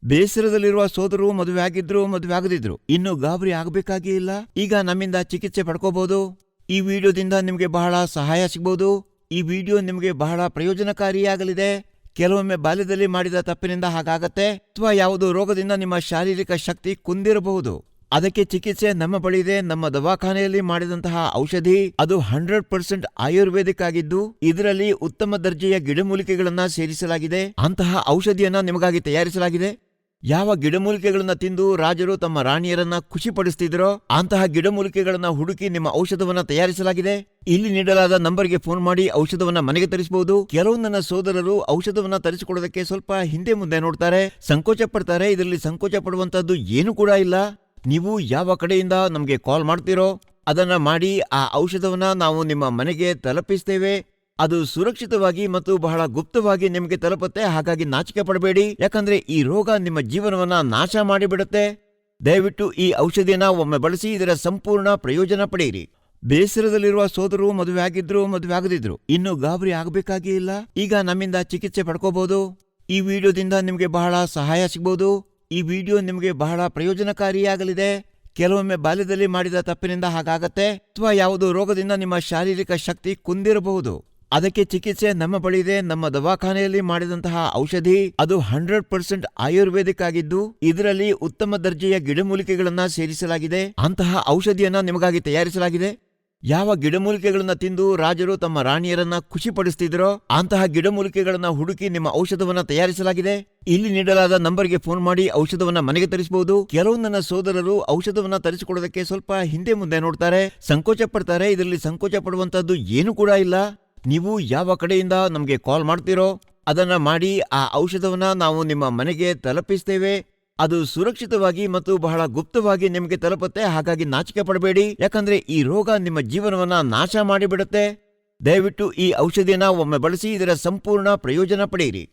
ಬೇಸರದಲ್ಲಿರುವ ಸೋದರರು ಮದುವೆ ಆಗಿದ್ರು, ಮದುವೆ ಆಗದಿದ್ರು ಇನ್ನು ಗಾಬರಿ ಆಗಬೇಕಾಗೇ ಇಲ್ಲ. ಈಗ ನಮ್ಮಿಂದ ಚಿಕಿತ್ಸೆ ಪಡ್ಕೋಬಹುದು. ಈ ವಿಡಿಯೋದಿಂದ ನಿಮಗೆ ಬಹಳ ಸಹಾಯ ಸಿಗಬಹುದು. ಈ ವಿಡಿಯೋ ನಿಮಗೆ ಬಹಳ ಪ್ರಯೋಜನಕಾರಿಯಾಗಲಿದೆ. ಕೆಲವೊಮ್ಮೆ ಬಾಲ್ಯದಲ್ಲಿ ಮಾಡಿದ ತಪ್ಪಿನಿಂದ ಹಾಗಾಗತ್ತೆ, ಅಥವಾ ಯಾವುದೋ ರೋಗದಿಂದ ನಿಮ್ಮ ಶಾರೀರಿಕ ಶಕ್ತಿ ಕುಂದಿರಬಹುದು. ಅದಕ್ಕೆ ಚಿಕಿತ್ಸೆ ನಮ್ಮ ಬಳಿ ಇದೆ. ನಮ್ಮ ದವಾಖಾನೆಯಲ್ಲಿ ಮಾಡಿದಂತಹ ಔಷಧಿ ಅದು 100% ಆಯುರ್ವೇದಿಕ್ ಆಗಿದ್ದು, ಇದರಲ್ಲಿ ಉತ್ತಮ ದರ್ಜೆಯ ಗಿಡಮೂಲಿಕೆಗಳನ್ನ ಸೇರಿಸಲಾಗಿದೆ. ಅಂತಹ ಔಷಧಿಯನ್ನ ನಿಮಗಾಗಿ ತಯಾರಿಸಲಾಗಿದೆ. ಯಾವ ಗಿಡಮೂಲಿಕೆಗಳನ್ನ ತಿಂದು ರಾಜರು ತಮ್ಮ ರಾಣಿಯರನ್ನ ಖುಷಿಪಡಿಸ್ತಿದ್ರೋ ಅಂತಹ ಗಿಡಮೂಲಿಕೆಗಳನ್ನ ಹುಡುಕಿ ನಿಮ್ಮ ಔಷಧವನ್ನ ತಯಾರಿಸಲಾಗಿದೆ. ಇಲ್ಲಿ ನೀಡಲಾದ ನಂಬರ್ಗೆ ಫೋನ್ ಮಾಡಿ ಔಷಧವನ್ನ ಮನೆಗೆ ತರಿಸಬಹುದು. ಕೆಲವು ನನ್ನ ಸೋದರರು ಔಷಧವನ್ನ ತರಿಸಿಕೊಳ್ಳೋದಕ್ಕೆ ಸ್ವಲ್ಪ ಹಿಂದೆ ಮುಂದೆ ನೋಡ್ತಾರೆ, ಸಂಕೋಚ ಪಡ್ತಾರೆ. ಇದರಲ್ಲಿ ಸಂಕೋಚ ಪಡುವಂತದ್ದು ಏನು ಕೂಡ ಇಲ್ಲ. ನೀವು ಯಾವ ಕಡೆಯಿಂದ ನಮಗೆ ಕಾಲ್ ಮಾಡ್ತೀರೋ ಅದನ್ನ ಮಾಡಿ ಆ ಔಷಧವನ್ನ ನಾವು ನಿಮ್ಮ ಮನೆಗೆ ತಲುಪಿಸ್ತೇವೆ. ಅದು ಸುರಕ್ಷಿತವಾಗಿ ಮತ್ತು ಬಹಳ ಗುಪ್ತವಾಗಿ ನಿಮಗೆ ತಲುಪುತ್ತೆ. ಹಾಗಾಗಿ ನಾಚಿಕೆ ಪಡಬೇಡಿ, ಯಾಕಂದ್ರೆ ಈ ರೋಗ ನಿಮ್ಮ ಜೀವನವನ್ನ ನಾಶ ಮಾಡಿಬಿಡುತ್ತೆ. ದಯವಿಟ್ಟು ಈ ಔಷಧಿಯನ್ನ ಒಮ್ಮೆ ಬಳಸಿ, ಇದರ ಸಂಪೂರ್ಣ ಪ್ರಯೋಜನ ಪಡೆಯಿರಿ. ಬೇಸರದಲ್ಲಿರುವ ಸೋದರರು ಮದುವೆ ಆಗಿದ್ರು, ಮದುವೆ ಆಗದಿದ್ರು ಇನ್ನು ಗಾಬರಿ ಆಗಬೇಕಾಗೇ ಇಲ್ಲ. ಈಗ ನಮ್ಮಿಂದ ಚಿಕಿತ್ಸೆ ಪಡ್ಕೋಬಹುದು. ಈ ವಿಡಿಯೋದಿಂದ ನಿಮಗೆ ಬಹಳ ಸಹಾಯ ಸಿಗಬಹುದು. ಈ ವಿಡಿಯೋ ನಿಮಗೆ ಬಹಳ ಪ್ರಯೋಜನಕಾರಿಯಾಗಲಿದೆ. ಕೆಲವೊಮ್ಮೆ ಬಾಲ್ಯದಲ್ಲಿ ಮಾಡಿದ ತಪ್ಪಿನಿಂದ ಹಾಗಾಗತ್ತೆ, ಅಥವಾ ಯಾವುದೋ ರೋಗದಿಂದ ನಿಮ್ಮ ಶಾರೀರಿಕ ಶಕ್ತಿ ಕುಂದಿರಬಹುದು. ಅದಕ್ಕೆ ಚಿಕಿತ್ಸೆ ನಮ್ಮ ಬಳಿ ಇದೆ. ನಮ್ಮ ದವಾಖಾನೆಯಲ್ಲಿ ಮಾಡಿದಂತಹ ಔಷಧಿ ಅದು 100% ಆಯುರ್ವೇದಿಕ್ ಆಗಿದ್ದು, ಇದರಲ್ಲಿ ಉತ್ತಮ ದರ್ಜೆಯ ಗಿಡಮೂಲಿಕೆಗಳನ್ನ ಸೇರಿಸಲಾಗಿದೆ. ಅಂತಹ ಔಷಧಿಯನ್ನ ನಿಮಗಾಗಿ ತಯಾರಿಸಲಾಗಿದೆ. ಯಾವ ಗಿಡಮೂಲಿಕೆಗಳನ್ನ ತಿಂದು ರಾಜರು ತಮ್ಮ ರಾಣಿಯರನ್ನ ಖುಷಿಪಡಿಸ್ತಿದ್ರೋ ಅಂತಹ ಗಿಡಮೂಲಿಕೆಗಳನ್ನ ಹುಡುಕಿ ನಿಮ್ಮ ಔಷಧವನ್ನ ತಯಾರಿಸಲಾಗಿದೆ. ಇಲ್ಲಿ ನೀಡಲಾದ ನಂಬರ್ಗೆ ಫೋನ್ ಮಾಡಿ ಔಷಧವನ್ನ ಮನೆಗೆ ತರಿಸಬಹುದು. ಕೆಲವು ನನ್ನ ಸೋದರರು ಔಷಧವನ್ನ ತರಿಸಿಕೊಳ್ಳೋದಕ್ಕೆ ಸ್ವಲ್ಪ ಹಿಂದೆ ಮುಂದೆ ನೋಡ್ತಾರೆ, ಸಂಕೋಚ ಪಡ್ತಾರೆ. ಇದರಲ್ಲಿ ಸಂಕೋಚ ಪಡುವಂತದ್ದು ಏನು ಕೂಡ ಇಲ್ಲ. ನೀವು ಯಾವ ಕಡೆಯಿಂದ ನಮಗೆ ಕಾಲ್ ಮಾಡ್ತೀರೋ ಅದನ್ನ ಮಾಡಿ ಆ ಔಷಧವನ್ನ ನಾವು ನಿಮ್ಮ ಮನೆಗೆ ತಲುಪಿಸ್ತೇವೆ. ಅದು ಸುರಕ್ಷಿತವಾಗಿ ಮತ್ತು ಬಹಳ ಗುಪ್ತವಾಗಿ ನಿಮಗೆ ತಲುಪುತ್ತೆ. ಹಾಗಾಗಿ ನಾಚಿಕೆ ಪಡಬೇಡಿ, ಯಾಕಂದ್ರೆ ಈ ರೋಗ ನಿಮ್ಮ ಜೀವನವನ್ನ ನಾಶ ಮಾಡಿಬಿಡುತ್ತೆ. ದಯವಿಟ್ಟು ಈ ಔಷಧಿಯನ್ನ ಒಮ್ಮೆ ಬಳಸಿ, ಇದರ ಸಂಪೂರ್ಣ ಪ್ರಯೋಜನ ಪಡೆಯಿರಿ.